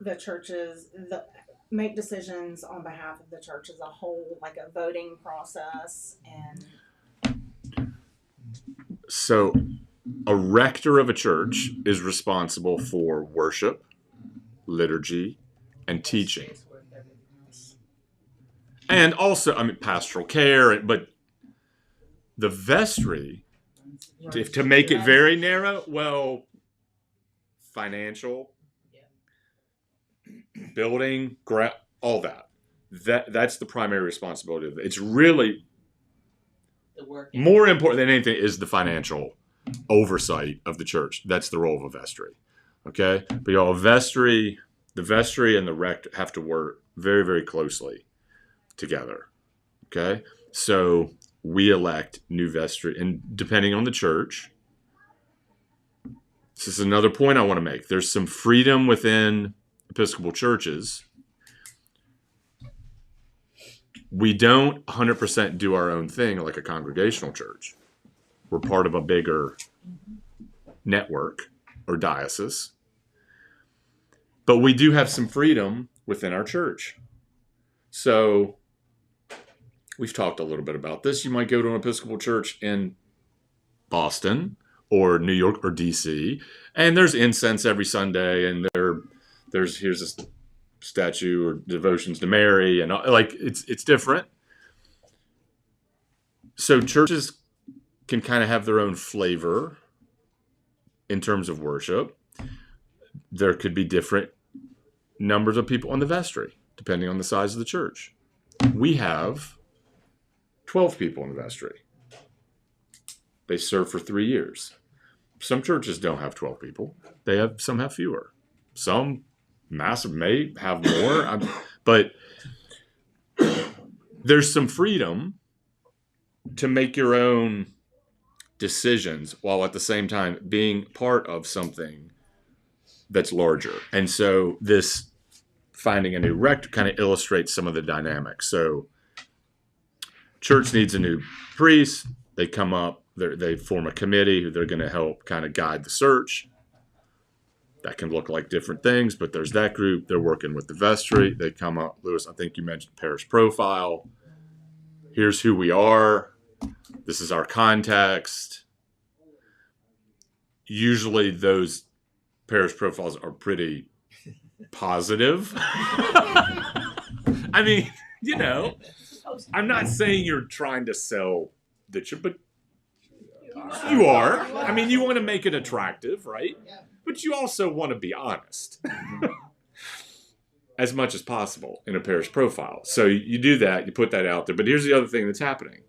the churches make decisions on behalf of the church as a whole, like a voting process and. So a rector of a church is responsible for worship, liturgy, and teaching. And also, pastoral care, but the vestry, to make it very narrow, well, financial, building, all that. That's the primary responsibility of it. It's really more important than anything is the financial oversight of the church. That's the role of a vestry. Okay? But y'all, the vestry and the rector have to work very, very closely together. Okay? So we elect new vestry, and depending on the church, this is another point I want to make. There's some freedom within Episcopal churches. We don't 100% do our own thing like a congregational church. We're part of a bigger network or diocese. But we do have some freedom within our church. So we've talked a little bit about this. You might go to an Episcopal church in Boston or New York or DC, and there's incense every Sunday, and here's this statue or devotions to Mary, and it's different. So churches can kind of have their own flavor in terms of worship. There could be different numbers of people on the vestry, depending on the size of the church. We have 12 people in the vestry. They serve for 3 years. Some churches don't have 12 people. Some have fewer. Some massive may have more, but there's some freedom to make your own decisions while at the same time being part of something that's larger. And so this finding a new rector kind of illustrates some of the dynamics. So church needs a new priest. They come up, they form a committee who they're going to help kind of guide the search. That can look like different things, but there's that group. They're working with the vestry. They come up, Lewis, I think you mentioned parish profile. Here's who we are. This is our context. Usually those parish profiles are pretty positive. I mean, I'm not saying you're trying to sell the church, but you are. I mean, you want to make it attractive, right? But you also want to be honest as much as possible in a parish profile. So you do that, you put that out there. But here's the other thing that's happening.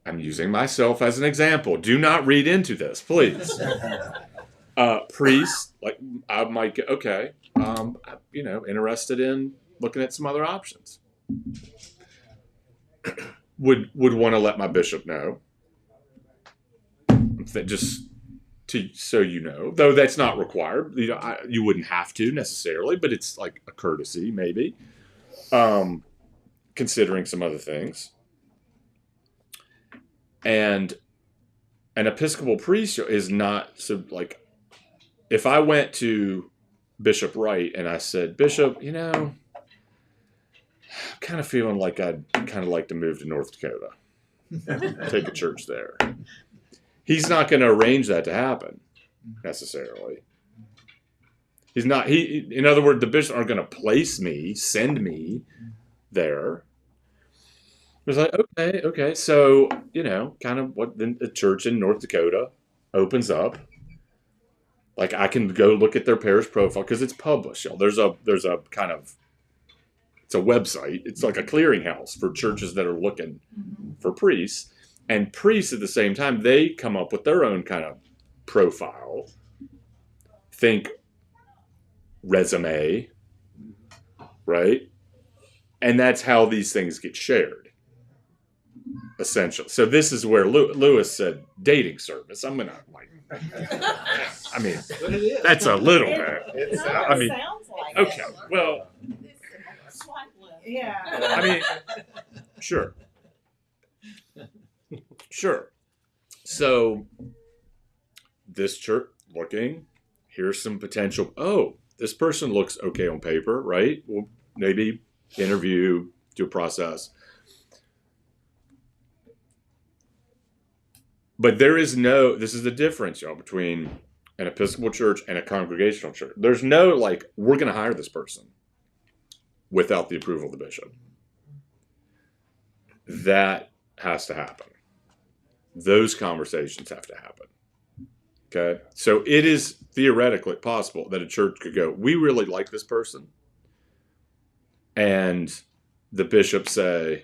I'm using myself as an example. Do not read into this, please. Priests, like I might get, okay, interested in looking at some other options. Would want to let my bishop know. Just so you know, though that's not required. You wouldn't have to necessarily, but it's like a courtesy, maybe. Considering some other things. And an Episcopal priest is not, so like, if I went to Bishop Wright and I said, Bishop, I'm kind of feeling like I'd kind of like to move to North Dakota, take a church there. He's not going to arrange that to happen necessarily. In other words, the bishops aren't going to send me there. It's like, okay. So, kind of what then the church in North Dakota opens up. Like I can go look at their parish profile because it's published. There's a kind of, it's a website. It's like a clearinghouse for churches that are looking for priests. And priests at the same time, they come up with their own kind of profile. Think resume, right? And that's how these things get shared, essentially. So this is where Lewis said dating service. I'm going to that's a little bit. Sounds like okay, it. well, yeah. Sure. Sure. So this church looking, here's some potential. Oh, this person looks okay on paper, right? Well, maybe interview, do a process. But this is the difference, y'all, between an Episcopal church and a congregational church. There's no like, we're going to hire this person without the approval of the bishop. That has to happen. Those conversations have to happen. Okay? So it is theoretically possible that a church could go, we really like this person. And the bishop say,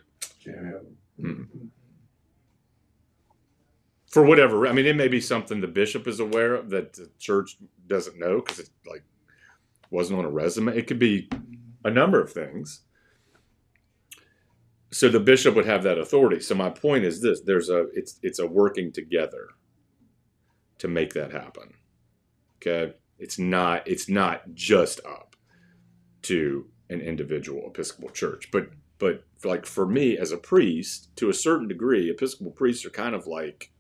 for whatever, I mean, it may be something the bishop is aware of that the church doesn't know because it like wasn't on a resume. It could be a number of things. So the bishop would have that authority. So my point is this: it's a working together to make that happen. Okay, it's not just up to an individual Episcopal church, but like for me as a priest, to a certain degree, Episcopal priests are kind of like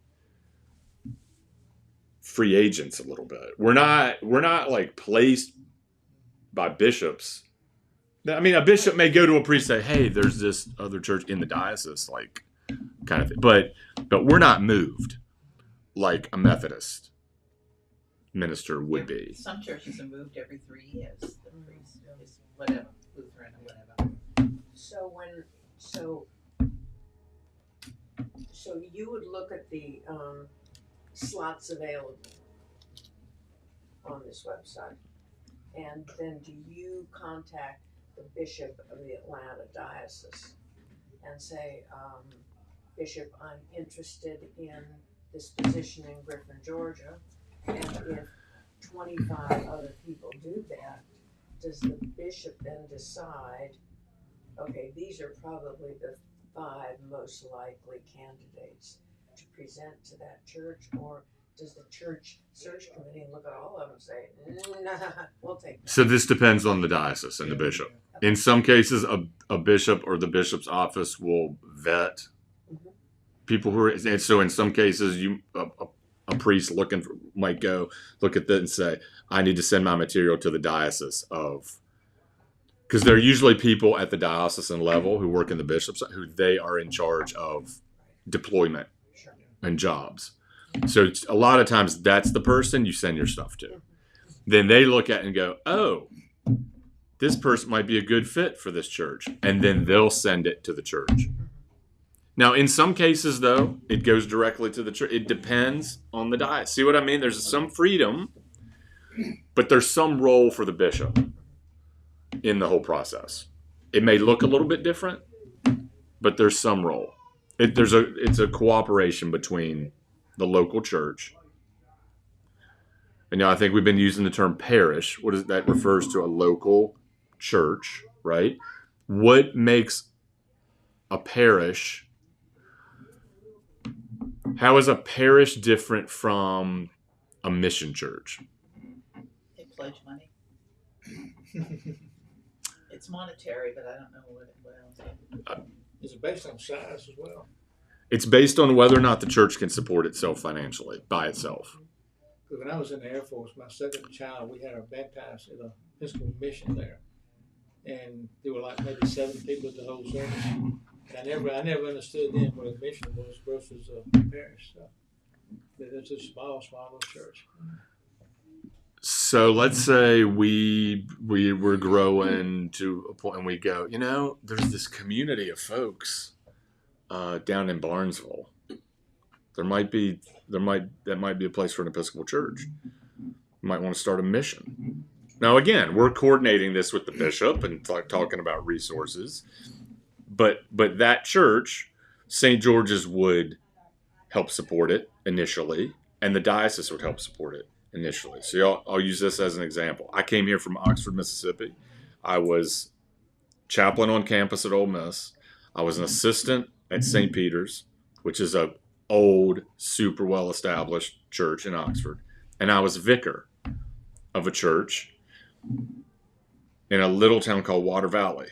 free agents a little bit. We're not like placed by bishops. I mean, a bishop may go to a priest and say, hey, there's this other church in the diocese, like kind of thing. But we're not moved like a Methodist minister would be. Some churches are moved every 3 years. The priest is whatever, Lutheran or whatever. So you would look at the slots available on this website, and then do you contact the bishop of the Atlanta diocese and say, Bishop, I'm interested in this position in Griffin, Georgia, and if 25 other people do that, does the bishop then decide, okay, these are probably the 5 most likely candidates to present to that church, or does the church search committee look at all of them and say, nah, we'll take that? So this depends on the diocese and the bishop. In some cases, a bishop or the bishop's office will vet people who are, and so in some cases, a priest might go look at that and say, I need to send my material to the diocese of, because there are usually people at the diocesan level who work in the bishop's, who they are in charge of deployment and jobs. So a lot of times that's the person you send your stuff to. Then they look at it and go, oh, this person might be a good fit for this church. And then they'll send it to the church. Now, in some cases, though, it goes directly to the church. It depends on the diocese. See what I mean? There's some freedom, but there's some role for the bishop in the whole process. It may look a little bit different, but there's some role. It's a cooperation between the local church. And now I think we've been using the term parish. What is that? Refers to a local church, right? What makes a parish? How is a parish different from a mission church? They pledge money. It's monetary, but I don't know what else. Is it based on size as well? It's based on whether or not the church can support itself financially by itself. Because when I was in the Air Force, my second child, we had her baptized at a Episcopal mission there. And there were like maybe 7 people at the whole service. And I never understood then what a mission was versus a parish. So it's a small little church. So let's say we were growing to a point and we go, there's this community of folks down in Barnesville. That might be a place for an Episcopal church. You might want to start a mission. Now, again, we're coordinating this with the bishop and talking about resources. But that church, St. George's, would help support it initially, and the diocese would help support it initially. So I'll use this as an example. I came here from Oxford, Mississippi. I was chaplain on campus at Ole Miss. I was an assistant at St. Peter's, which is a old, super well-established church in Oxford. And I was vicar of a church in a little town called Water Valley.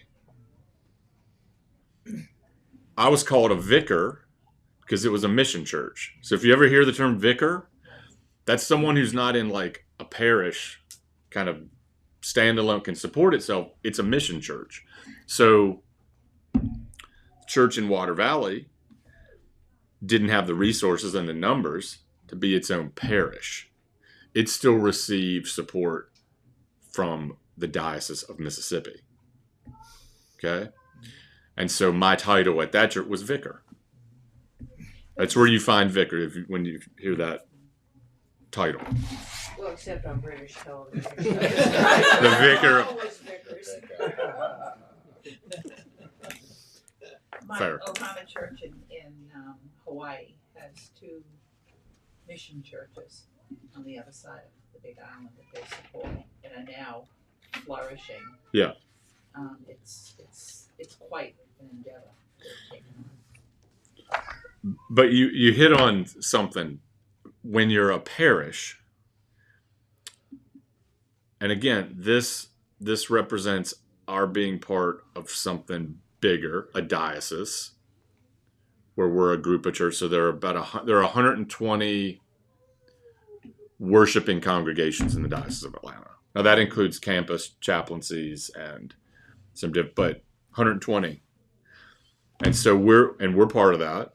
I was called a vicar because it was a mission church. So if you ever hear the term vicar, That's someone who's not in like a parish kind of standalone, can support itself. It's a mission church. So church in Water Valley didn't have the resources and the numbers to be its own parish. It still received support from the Diocese of Mississippi. Okay? And so my title at that church was vicar. That's where you find vicar when you hear that title. Well, except on British television. The vicar. Always vicars. My Fair. Ohana Church in Hawaii has 2 mission churches on the other side of the Big Island that they support and are now flourishing. Yeah. It's quite an endeavor to take on. But you hit on something. When you're a parish, and again, this represents our being part of something bigger, a diocese, where we're a group of church. So there are there are 120 worshiping congregations in the Diocese of Atlanta. Now that includes campus chaplaincies and some but 120. And so we're part of that.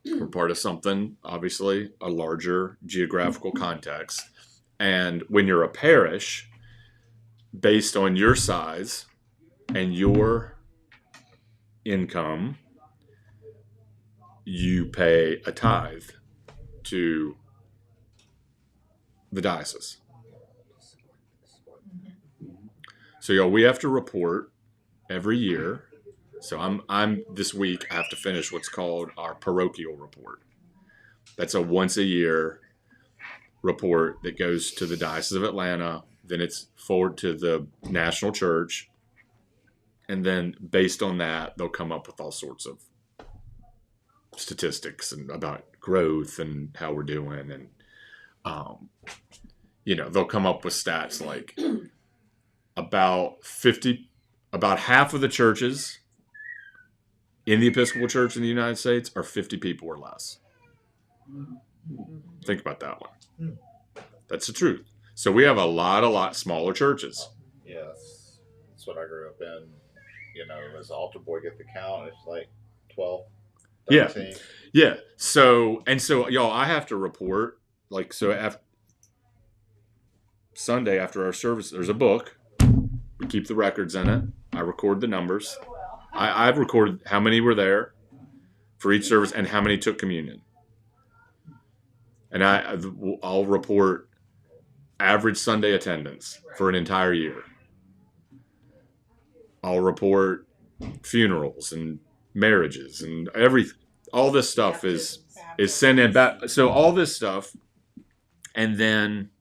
We're part of something, obviously, a larger geographical context. And when you're a parish, based on your size and your income, you pay a tithe to the diocese. So we have to report every year. So I'm this week I have to finish what's called our parochial report. That's a once a year report that goes to the Diocese of Atlanta. Then it's forward to the national church. And then based on that, they'll come up with all sorts of statistics and about growth and how we're doing. And, they'll come up with stats like about half of the churches in the Episcopal Church in the United States are 50 people or less. Think about that one. That's the truth. So we have a lot smaller churches. Yes. That's what I grew up in. As altar boy get the count, it's like 12, 13. Yeah. So y'all, I have to report, after Sunday after our service, there's a book. We keep the records in it. I record the numbers. I've recorded how many were there for each service and how many took communion. And I'll report average Sunday attendance for an entire year. I'll report funerals and marriages and all this stuff is sent in back. So all this stuff, and then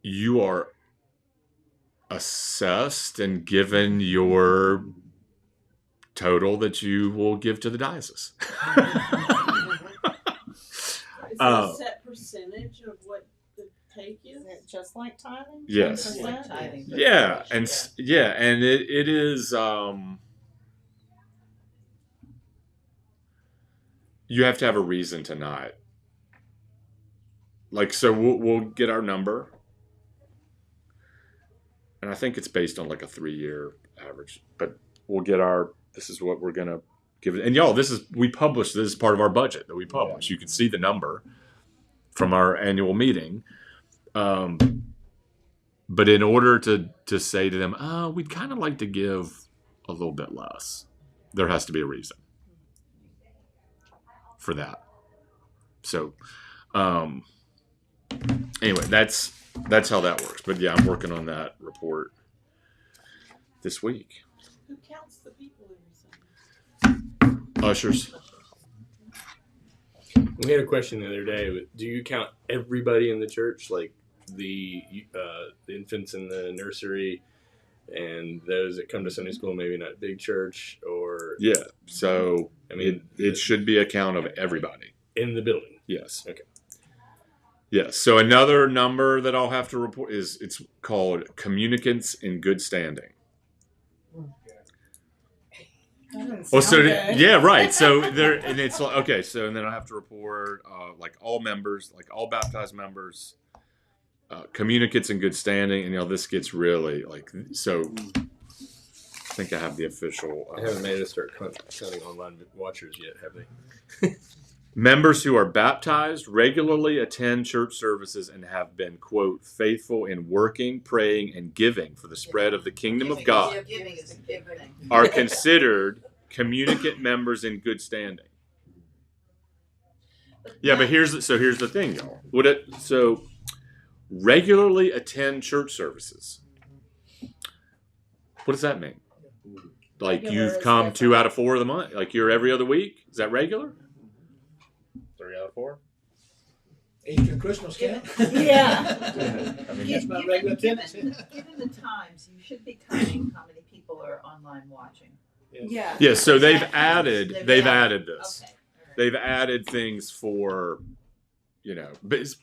you are assessed and given your total that you will give to the diocese. Is there a set percentage of what the take is? Is it just like tithing? Yes. 10%? Like tithing, but Yeah, much, and it is. You have to have a reason to not. So we'll get our number, and I think it's based on like a 3-year average. But we'll get this is what we're gonna give it. And y'all, we publish. This is part of our budget that we publish. You can see the number from our annual meeting. But in order to say to them, we'd kind of like to give a little bit less, there has to be a reason for that. So, anyway, that's how that works. But yeah, I'm working on that report this week. Who counts the people every Sunday? Ushers. We had a question the other day. Do you count everybody in the church, like the infants in the nursery and those that come to Sunday school, maybe not big church, or Yeah. So it should be a count of everybody. in the building? Yes. Okay. Yes. So another number that I'll have to report it's called communicants in good standing. That didn't Well, sound so good. yeah, right. So there, and it's like, okay. So and then I have to report like all members, like all baptized members, communicants in good standing, and this gets really like so. I think I have the official. They haven't made us start counting online watchers yet, have they? Members who are baptized regularly attend church services and have been, quote, faithful in working, praying, and giving for the spread of the kingdom of God Giving is a big thing. are considered communicant members in good standing. Yeah, but here's the thing, y'all. So regularly attend church services. What does that mean? Like Regular you've is come 2 different. out of 4 of the month? Like you're every other week? Is that regular? 3 out of 4. Easter and Christmas camp. Yeah. I mean, That's my regular attendance. Given the times, you should be counting how many people are online watching. Yeah. Yeah, so they've They've added this. Okay. All right. They've added things for, but it's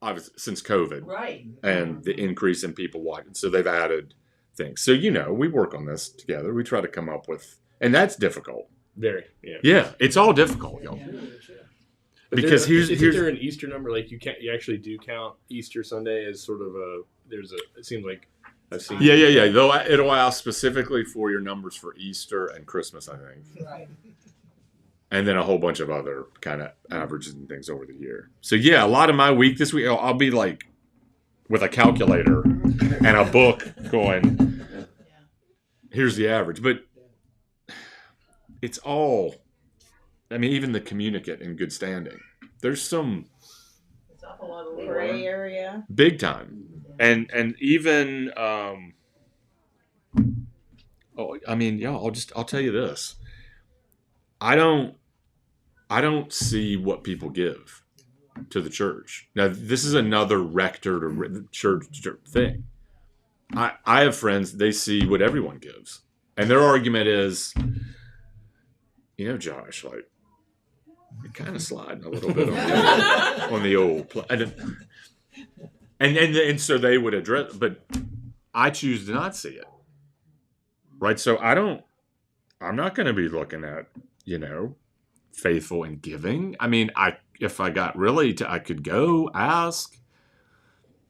obviously since COVID Right. and the increase in people watching. So they've added things. So, we work on this together. We try to come up with, and that's difficult. Very, yeah. Yeah, it's all difficult, y'all. But Because here's isn't there an Easter number? Like you actually do count Easter Sunday as sort of it seems like I've seen. yeah. Though it'll ask specifically for your numbers for Easter and Christmas, I think. Right. And then a whole bunch of other kind of averages and things over the year. So yeah, a lot of my week this week, I'll be like with a calculator and a book going, here's the average. But it's all, even the communicant in good standing. There's some It's a whole lot of Gray area. big time. And even, y'all, I'll tell you this. I don't see what people give to the church. Now, this is another rector to church thing. I have friends, they see what everyone gives. And their argument is, Josh, like, you're kind of sliding a little bit on the old and so they would address, but I choose to not see it. Right? So I'm not going to be looking at, faithful in giving. If I got really I could go ask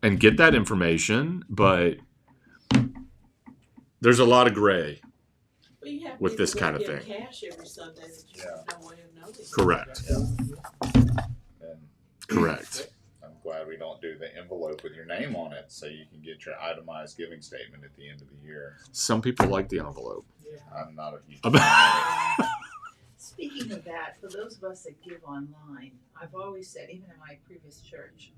and get that information, but there's a lot of gray. Well, you have With people this that kind of give thing. Cash every Sunday that you don't want to notice. Correct. And Correct. I'm glad we don't do the envelope with your name on it, so you can get your itemized giving statement at the end of the year. Some people like the envelope. I'm not a huge. Speaking of that, for those of us that give online, I've always said, even in my previous church,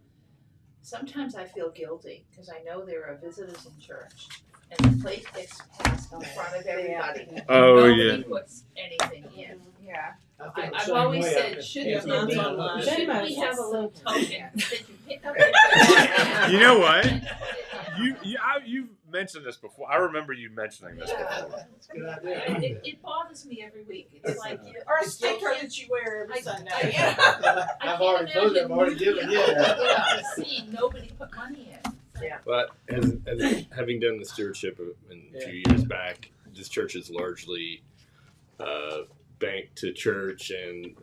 sometimes I feel guilty because I know there are visitors in church and the plate gets passed in front of everybody. Oh, Nobody yeah. puts anything in. Yeah. I feel the I've same always way. said, shouldn't Yeah, there be, mine's online. shouldn't we have a little token that you pick up? You know what? You've mentioned this before. I remember you mentioning this before. It's a good idea. It bothers me every week. It's like, Or a sticker that you wear every Sunday. I've already told you, I've already given you. See, nobody put money in. But as having done the stewardship a few years back, this church is largely banked to church, and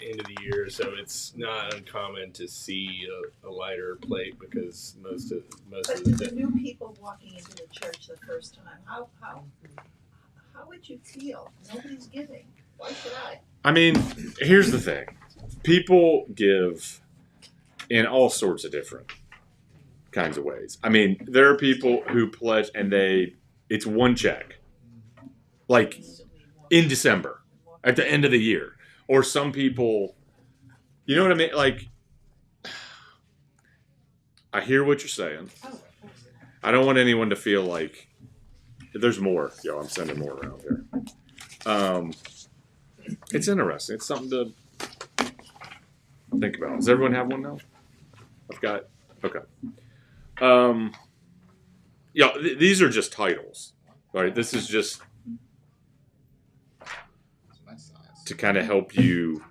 end of the year, so it's not uncommon to see a lighter plate because most of But the the new people walking into the church the first time, how would you feel? Nobody's giving. Why should I? Here's the thing. People give in all sorts of different kinds of ways. There are people who pledge and it's one check. Like in December, at the end of the year. Or some people, you know what I mean? Like, I hear what you're saying. I don't want anyone to feel like there's more. I'm sending more around here. It's interesting. It's something to think about. Does everyone have one now? I've got, okay. These are just titles, right? This is just It's a nice size. to kind of help you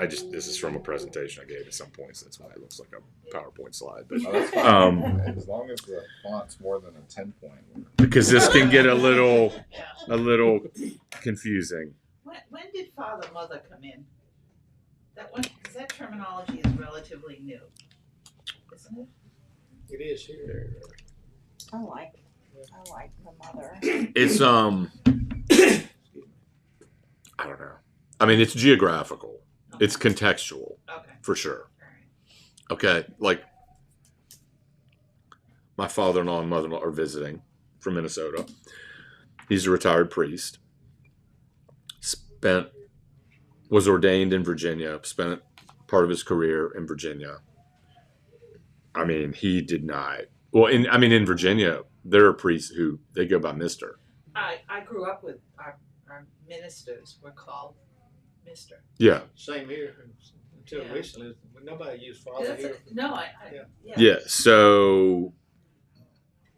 this is from a presentation I gave at some point, so that's why it looks like a PowerPoint slide. But Oh, that's fine. As long as the font's more than a 10-point. because this can get a little Yeah. confusing. When did father, mother come in? That one, because that terminology is relatively new, isn't it? It is here. I like the mother. It's I don't know. I mean, it's geographical. It's contextual Okay. for sure. All right. Okay, like my father-in-law and mother-in-law are visiting from Minnesota. He's a retired priest. Was ordained in Virginia. Spent part of his career in Virginia. I mean, he did not. Well, in Virginia, there are priests who they go by Mister. I grew up with our ministers were called Mister. Yeah. Same here until Yeah. recently. Nobody used father here. No, Yeah. Yeah. So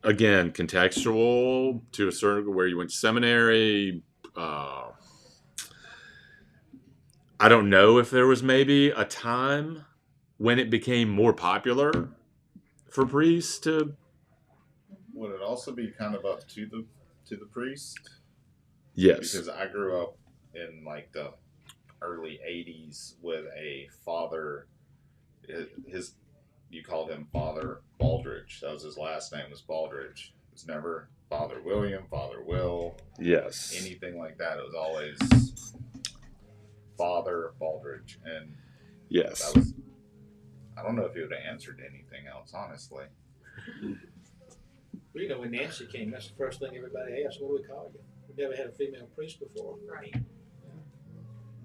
again, contextual to a certain degree, where you went to seminary. I don't know if there was maybe a time when it became more popular for priests to. Would it also be kind of up to the priest? Yes. Because I grew up in like the early 80s with a father. You called him Father Baldridge. That was his last name, was Baldridge. It was never Father William, Father Will, Yes. anything like that. It was always Father Baldridge. And Yes. I don't know if he would have answered anything else, honestly. Well, you know, when Nancy came, that's the first thing everybody asked, what do we call you? We never had a female priest before. right.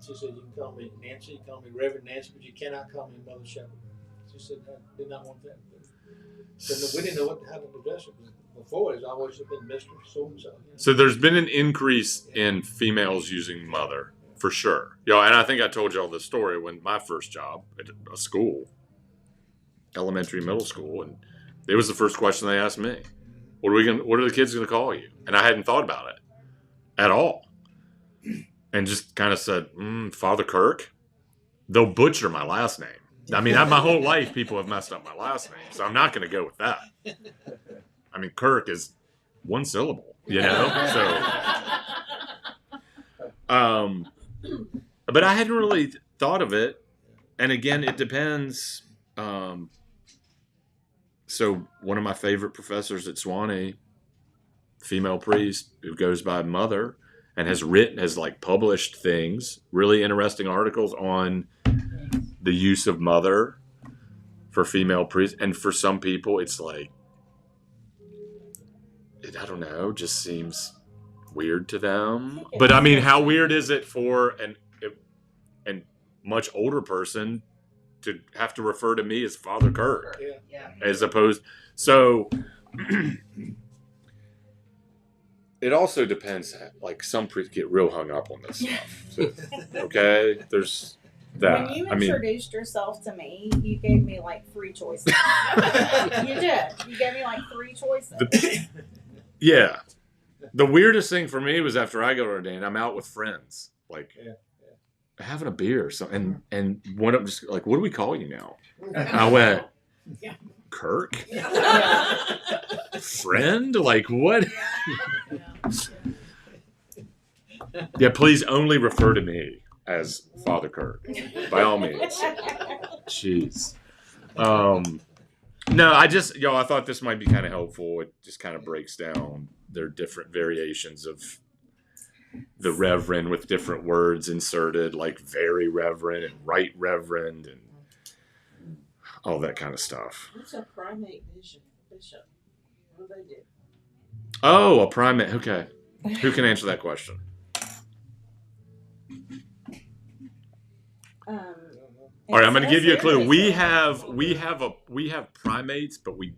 She said, you can call me Nancy, you can call me Reverend Nancy, but you cannot call me Mother Shepherd. She said, I did not want that. So we didn't know how to address it. Before, it's always been Mr. So-and-so. So there's been an increase in females using mother, for sure. And I think I told y'all this story when my first job at a school, elementary, middle school, and it was the first question they asked me. What are the kids gonna call you? And I hadn't thought about it at all. And just kind of said, Father Kirk. They'll butcher my last name. I mean, my whole life people have messed up my last name, so I'm not gonna go with that. I mean, Kirk is one syllable, So, but I hadn't really thought of it. And again, it depends. So one of my favorite professors at Swanee, female priest who goes by Mother, and has published things, really interesting articles on the use of mother for female priests. And for some people, it's like, I don't know, just seems weird to them. But I mean, how weird is it for an much older person to have to refer to me as Father Kirk, Yeah. as opposed? So it also depends. Like, some priests get real hung up on this stuff. Okay, there's that. When you I mean, introduced yourself to me, you gave me like 3 choices. You did. You gave me like 3 choices. yeah. The weirdest thing for me was after I got ordained, I'm out with friends, like having a beer or something, and one of them just like, "What do we call you now?" I went, "Kirk." Friend? Like, what? Yeah, please only refer to me as Father Kirk, by all means. Jeez. No, I thought this might be kind of helpful. It just kind of breaks down their different variations of the reverend with different words inserted, like very reverend and right reverend and all that kind of stuff. What's a primate bishop? What do they do? Oh, a primate. Okay. Who can answer that question? All right, I'm going to give you a clue. We have primates, but we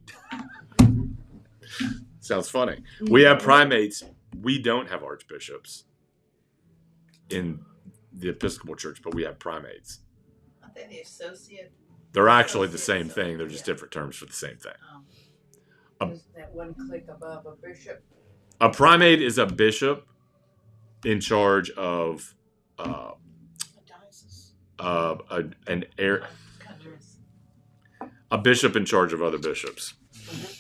sounds funny. We have primates. We don't have archbishops in the Episcopal Church, but we have primates. Aren't they the associate? They're actually the same thing. They're just different terms for the same thing. Is that one click above a bishop? A primate is a bishop in charge of A diocese. a bishop in charge of other bishops.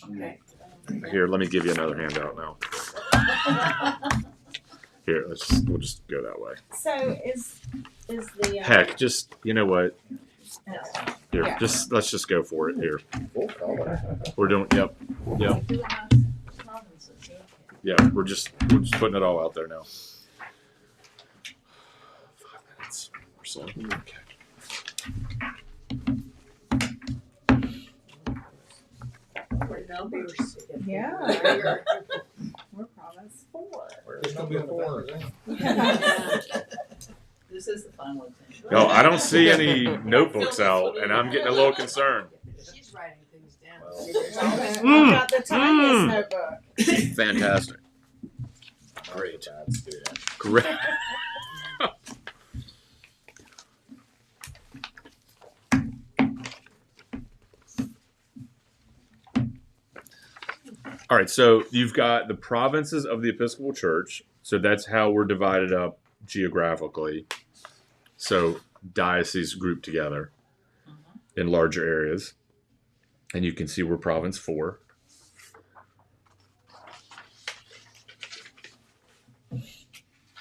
Okay. Here, let me give you another handout now. Here, we'll just go that way. So is the Heck, just you know what? Here, Yeah. let's just go for it here. Full color. We're doing yep. Yeah, we're just putting it all out there now. 5 minutes or so. Okay. We're numbered. Yeah. We're province 4. It's gonna be on the back of that. This is the final exam. No, I don't see any notebooks out, and I'm getting a little concerned. She's writing things down. I've got the tiniest notebook. Fantastic. Great. Bad student. Great. All right, so you've got the provinces of the Episcopal Church. So that's how we're divided up geographically. So dioceses grouped together in larger areas. And you can see we're province 4.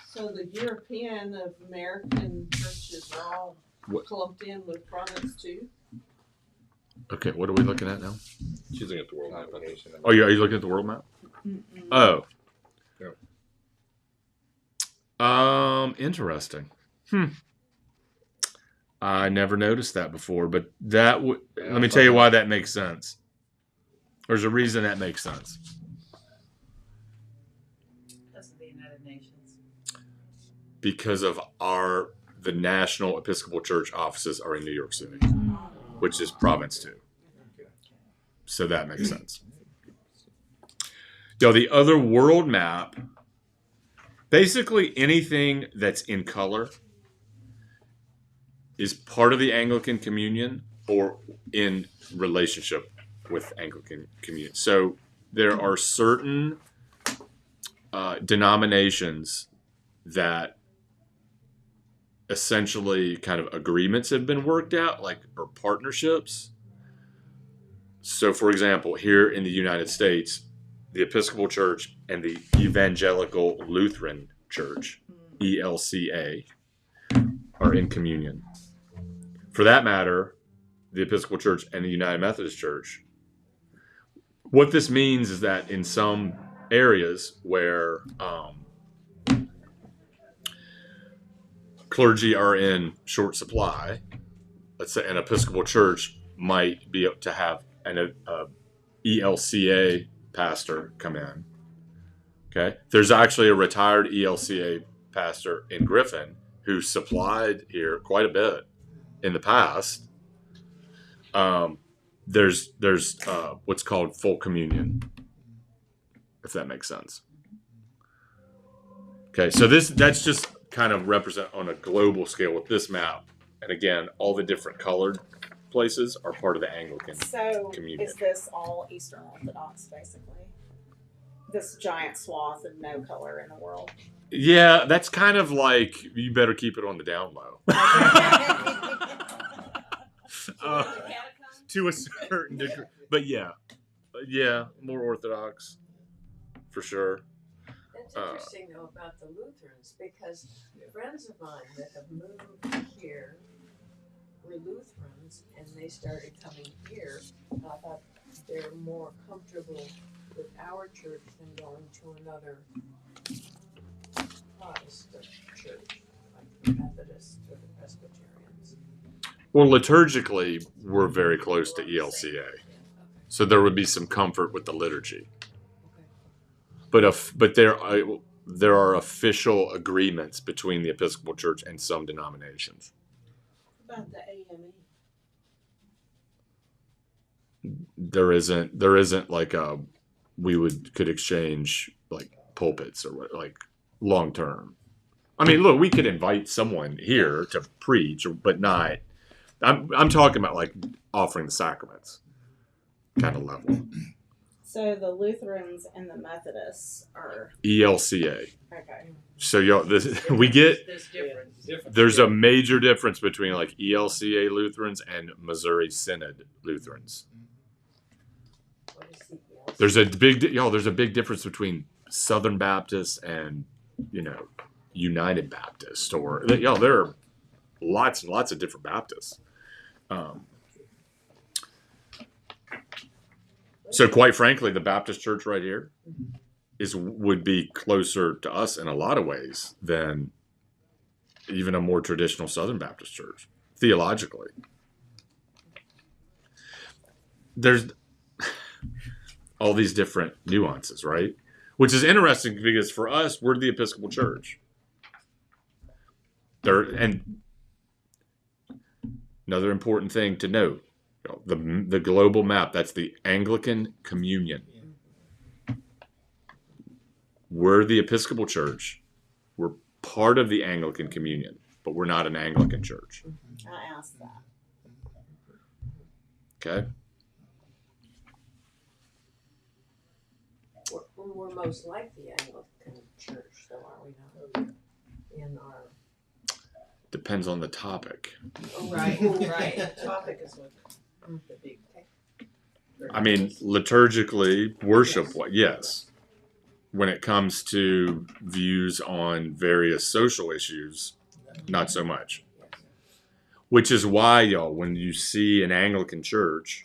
So the European of American churches are all What? clumped in with province 2. Okay, what are we looking at now? She's looking at the world map. Congregation of- Oh, yeah, are you looking at the world map? Oh. Interesting. I never noticed that before, but that would. Let me tell you why that makes sense. There's a reason that makes sense. Because of the United Nations. Because of the National Episcopal Church offices are in New York City, which is province 2. So that makes sense. The other world map, basically anything that's in color is part of the Anglican Communion or in relationship with Anglican Communion. So there are certain denominations that essentially kind of agreements have been worked out, or partnerships. So, for example, here in the United States, the Episcopal Church and the Evangelical Lutheran Church, ELCA, are in communion. For that matter, the Episcopal Church and the United Methodist Church. What this means is that in some areas where clergy are in short supply, let's say an Episcopal Church might be able to have an ELCA pastor come in. Okay, there's actually a retired ELCA pastor in Griffin who supplied here quite a bit in the past. There's what's called full communion, if that makes sense. Okay, so that's just kind of represent on a global scale with this map, and again, all the different colored places are part of the Anglican communion. Is this all Eastern Orthodox, basically? This giant swath of no color in the world? Yeah, that's kind of like, you better keep it on the down low. To a certain degree. But yeah, more Orthodox, for sure. That's interesting, though, about the Lutherans, because friends of mine that have moved here were Lutherans, and they started coming here. And I thought they're more comfortable with our church than going to another Protestant church, like the Methodists or the Presbyterians. Well, liturgically, we're very close to ELCA, so there would be some comfort with the liturgy. But there are official agreements between the Episcopal Church and some denominations. About the AME. There isn't like could exchange like pulpits or like long term. I mean, look, we could invite someone here to preach, but not. I'm talking about like offering the sacraments kind of level. So the Lutherans and the Methodists are ELCA. okay. So y'all, this we get. There's difference. There's a major difference between like ELCA Lutherans and Missouri Synod Lutherans. What is the ELC? There's a big difference between Southern Baptists and United Baptist, or there are lots and lots of different Baptists. So quite frankly, the Baptist church right here would be closer to us in a lot of ways than even a more traditional Southern Baptist church, theologically. There's all these different nuances, right? Which is interesting because for us, we're the Episcopal Church. And another important thing to note, the global map, that's the Anglican Communion. We're the Episcopal Church. We're part of the Anglican Communion, but we're not an Anglican church. I asked that. Okay? We're most like the Anglican Church, though, are we not? In our Depends on the topic. Right. The topic is what the big. I mean, liturgically, worship, yes. When it comes to views on various social issues, not so much. Which is why, y'all, when you see an Anglican church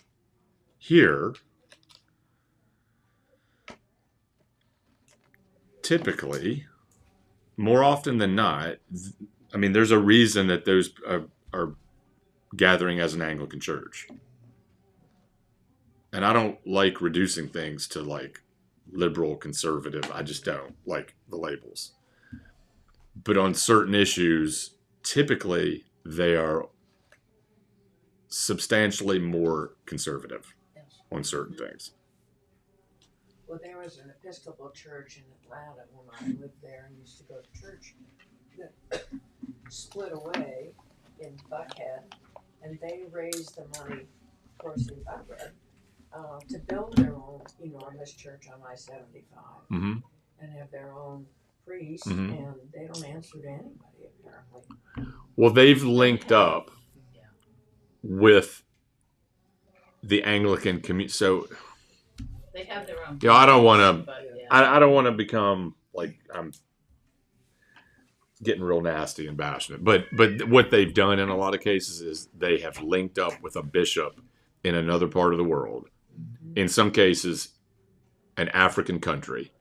here, typically, more often than not, I mean, there's a reason that those are gathering as an Anglican church. And I don't like reducing things to like liberal, conservative. I just don't like the labels. But on certain issues, typically they are substantially more conservative on certain things. Well, there was an Episcopal church in Atlanta when I lived there and used to go to church that split away in Buckhead, and they raised the money, of course, in Buckhead, to build their own enormous church on I-75 Mm-hmm. and have their own priest, Mhm. and they don't answer to anybody, apparently. Well, they've linked up with the Anglican community. So, They have their own. I don't want but, to. yeah. I don't want to become like I'm getting real nasty and passionate. But what they've done in a lot of cases is they have linked up with a bishop in another part of the world. In some cases, an African country,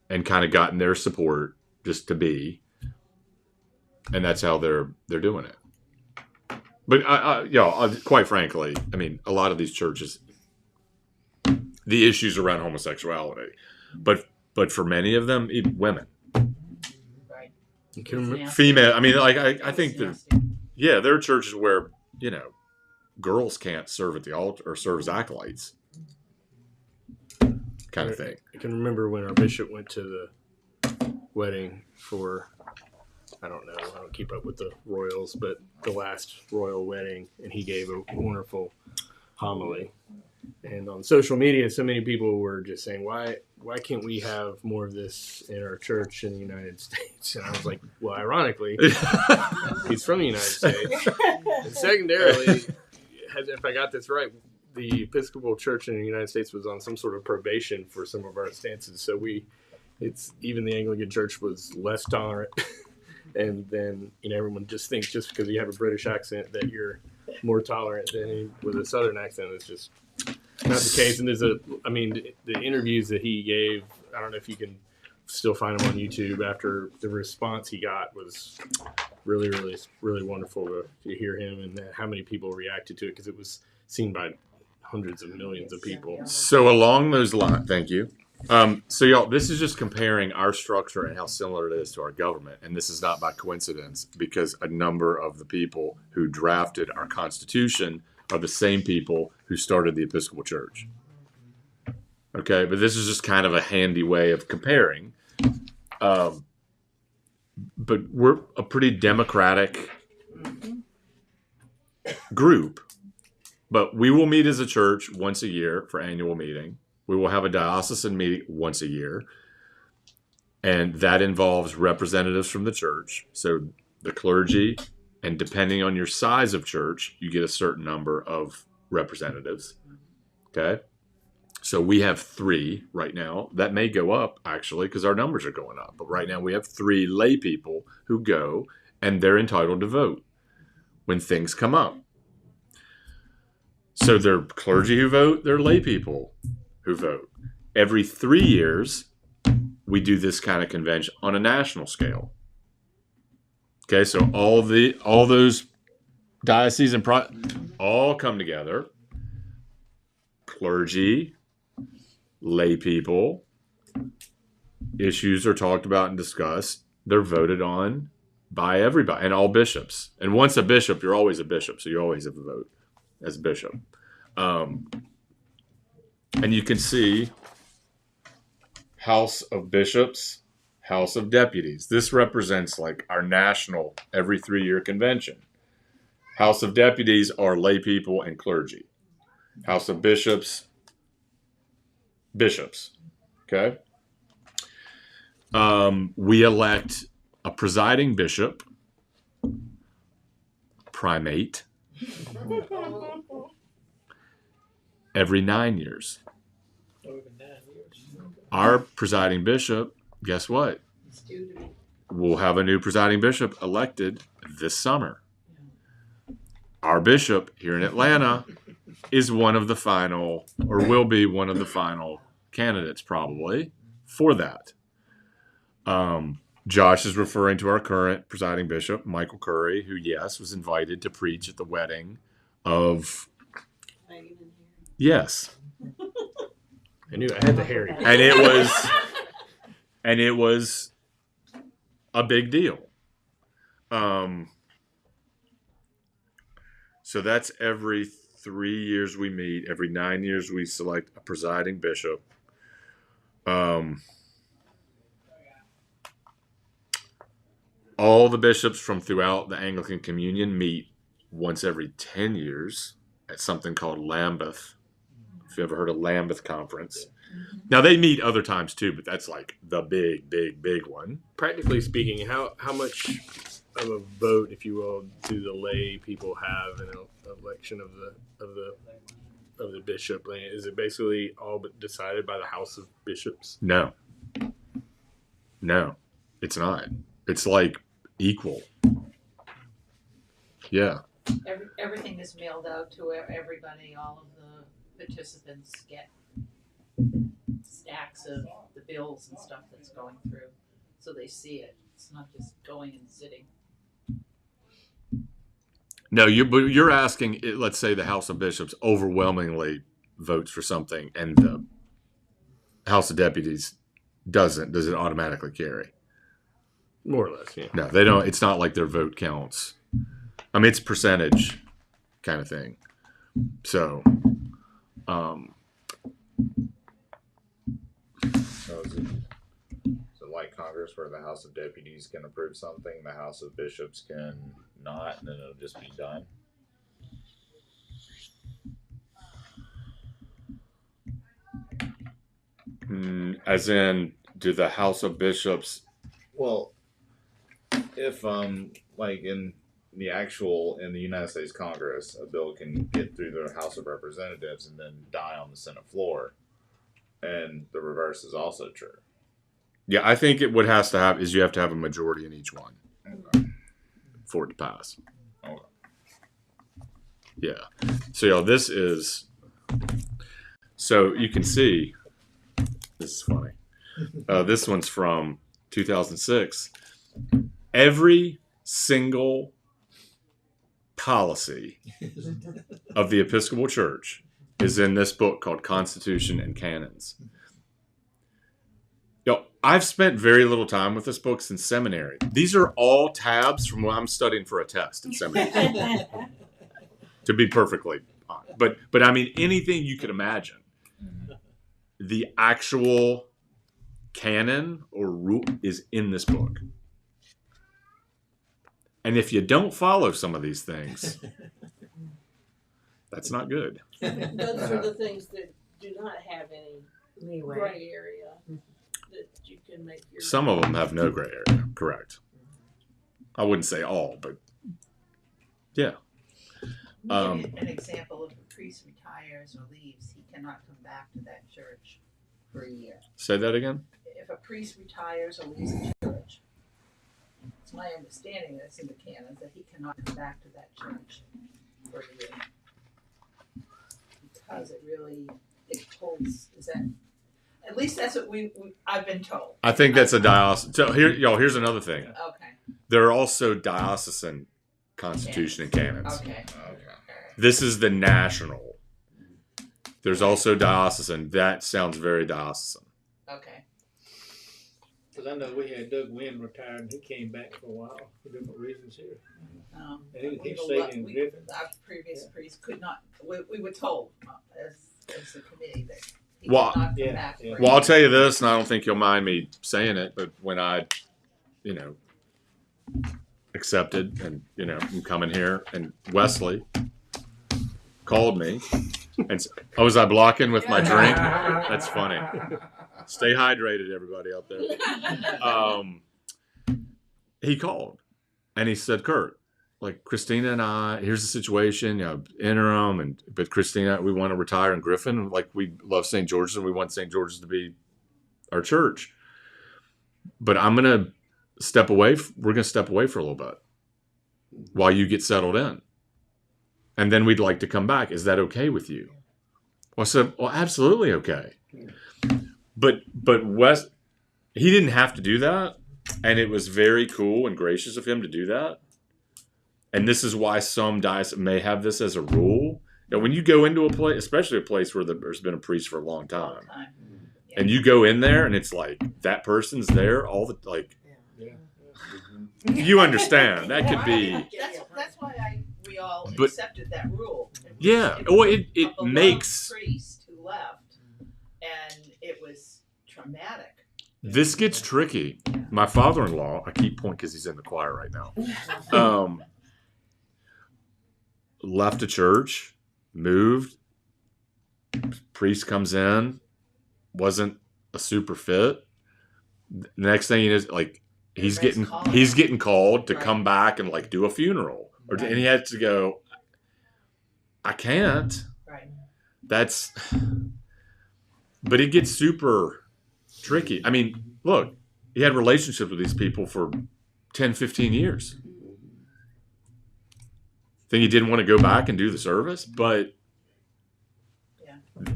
and kind of gotten their support just to be, and that's how they're doing it. But quite frankly, I mean, a lot of these churches, the issues around homosexuality, but for many of them, even women, Right. You can remember, female. I mean, like I think that Nasty. there are churches where girls can't serve at the altar or serve as acolytes, kind of thing. I can remember when our bishop went to the wedding for, I don't know, I don't keep up with the royals, but the last royal wedding, and he gave a wonderful homily. And on social media, so many people were just saying, why can't we have more of this in our church in the United States? And I was like, well, ironically, he's from the United States. And secondarily, if I got this right, the Episcopal Church in the United States was on some sort of probation for some of our stances. So even the Anglican Church was less tolerant. And then, everyone just thinks just because you have a British accent that you're more tolerant than with a Southern accent. It's just not the case. And the interviews that he gave, I don't know if you can still find them on YouTube, after the response he got was really, really, really wonderful to hear him, and how many people reacted to it, because it was seen by hundreds of millions of people. So along those lines, thank you. So y'all, this is just comparing our structure and how similar it is to our government. And this is not by coincidence, because a number of the people who drafted our Constitution are the same people who started the Episcopal Church. Okay, but this is just kind of a handy way of comparing. But we're a pretty democratic group. But we will meet as a church once a year for annual meeting. We will have a diocesan meeting once a year. And that involves representatives from the church. So the clergy, and depending on your size of church, you get a certain number of representatives. Okay? So we have 3 right now. That may go up, actually, because our numbers are going up. But right now we have 3 lay people who go, and they're entitled to vote when things come up. So they're clergy who vote, they're lay people who vote. Every 3 years, we do this kind of convention on a national scale. Okay, so all those dioceses and all come together. Clergy, lay people, issues are talked about and discussed. They're voted on by everybody and all bishops. And once a bishop, you're always a bishop, so you always have a vote as a bishop. And you can see House of Bishops, House of Deputies. This represents like our national every 3-year convention. House of Deputies are lay people and clergy. House of Bishops, bishops. Okay? We elect a presiding bishop, primate, every 9 years. Over 9 years. Our presiding bishop, guess what? It's due to be. We'll have a new presiding bishop elected this summer. Our bishop here in Atlanta is one of the final, or will be one of the final candidates probably for that. Josh is referring to our current presiding bishop, Michael Curry, who, yes, was invited to preach at the wedding of, yes. I knew I had the Harry. And it was a big deal. So that's every 3 years we meet. Every 9 years we select a presiding bishop. All the bishops from throughout the Anglican Communion meet once every 10 years at something called Lambeth. If you ever heard of Lambeth Conference. Now they meet other times too, but that's like the big one. Practically speaking, how much of a vote, if you will, do the lay people have in an election of the bishop? Like, is it basically all but decided by the House of Bishops? No, it's not. It's like equal. Yeah. Everything is mailed out to everybody. All of the participants get stacks of the bills and stuff that's going through, so they see it. It's not just going and sitting. No, you're asking. Let's say the House of Bishops overwhelmingly votes for something, and the House of Deputies doesn't. Does it automatically carry? More or less, yeah. No, they don't. It's not like their vote counts. I mean, it's percentage kind of thing. So, So is it like Congress where the House of Deputies can approve something, the House of Bishops can not, and then it'll just be done? as in, do the House of Bishops? Well, if like in the United States Congress, a bill can get through the House of Representatives and then die on the Senate floor, and the reverse is also true. Yeah, I think what has to happen is you have to have a majority in each one for it to pass. Okay. Yeah. So this is. So you can see. This is funny. This one's from 2006. Every single policy of the Episcopal Church is in this book called Constitution and Canons. I've spent very little time with this book since seminary. These are all tabs from when I'm studying for a test in seminary. To be perfectly honest. But I mean, anything you could imagine. The actual canon or rule is in this book. And if you don't follow some of these things, That's not good. Those are the things that do not have any Leeway. gray area that you can make your. Some of them have no gray area. Correct. I wouldn't say all, but yeah. Give you an example: if a priest retires or leaves, he cannot come back to that church for a year. Say that again. If a priest retires or leaves a church, it's my understanding that it's in the canons that he cannot come back to that church for a year. Because it holds, is that, at least that's what I've been told. I think that's a diocesan. So here, y'all. Here's another thing. Okay, There are also diocesan constitution and canons. okay. This is the national. There's also diocesan. That sounds very diocesan. Okay. Because I know we had Doug Wynn retired, and he came back for a while for different reasons here. And he stayed in Griffin. Our previous priest could not, we were told as the committee that he Well, could not come yeah, back. yeah. for a Well, I'll year. tell you this, and I don't think you'll mind me saying it, but when I, accepted and, I'm coming here, and Wesley called me and said, oh, was I blocking with my drink? That's funny. Stay hydrated, everybody out there. He called and he said, Kirk, like Christina and I, here's the situation, interim, but Christina, we want to retire in Griffin. Like we love St. George's and we want St. George's to be our church. But I'm going to step away. We're going to step away for a little bit while you get settled in. And then we'd like to come back. Is that okay with you? Well, I said, well, absolutely okay. But Wes, he didn't have to do that. And it was very cool and gracious of him to do that. And this is why some dioceses may have this as a rule. When you go into a place, especially a place where there's been a priest for a long time, and you go in there and it's like that person's there all the you understand that could be. That's why we all But- accepted that rule. Yeah, It well, was it a beloved makes priest who left, and it was traumatic. this gets tricky. My father-in-law, I keep pointing because he's in the choir right now. Left a church, moved. Priest comes in, wasn't a super fit. The next thing you know, like he's getting called to come back and like do a funeral, and he had to go. I can't. Right. But it gets super tricky. I mean, look, he had relationships with these people for 10, 15 years. Think he didn't want to go back and do the service, but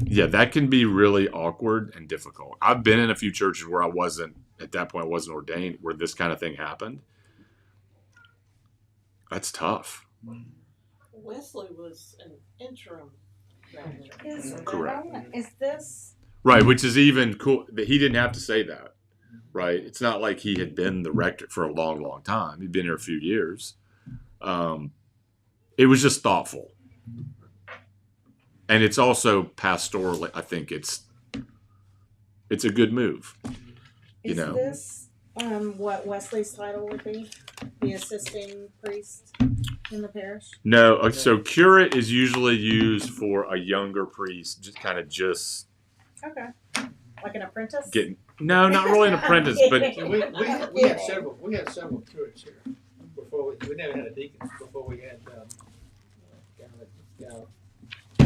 yeah, that can be really awkward and difficult. I've been in a few churches where at that point I wasn't ordained, where this kind of thing happened. That's tough. Wesley was an interim. down there. Is this? Right, which is even cool that he didn't have to say that. Right, it's not like he had been the rector for a long, long time. He'd been here a few years. It was just thoughtful, and it's also pastoral. I think it's a good move. Is this what Wesley's title would be? The assisting priest in the parish? No, so curate is usually used for a younger priest, just Okay. Like an apprentice? no, not really an apprentice, but So we had several curates here before we never had a deacon before we had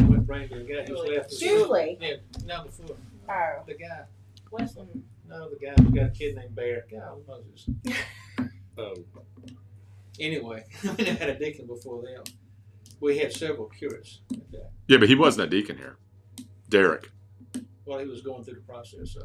what brain the guy who's left. Julie. Yeah, no, before Oh. the guy. Wesley. No, the guy who's got a kid named Bear. God, Moses. Anyway, we never had a deacon before them. We had several curates. Okay. yeah, but he wasn't a deacon here. Derek, While he was going through the process.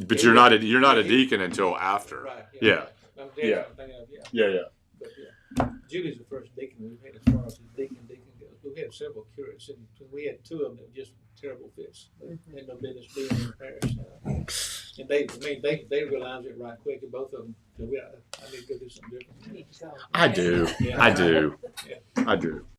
but you're not a deacon until after. Right. Yeah. I'm Yeah. thinking of, yeah. Yeah. But yeah, Julie's the first deacon we've had as far as the deacon goes. We had several curates, and we had two of them that were just terrible fits. They had no business being in the parish. And they realized it right quick, and both of them said, I need to go do something different. I do. Yeah. I do. Yeah. I do.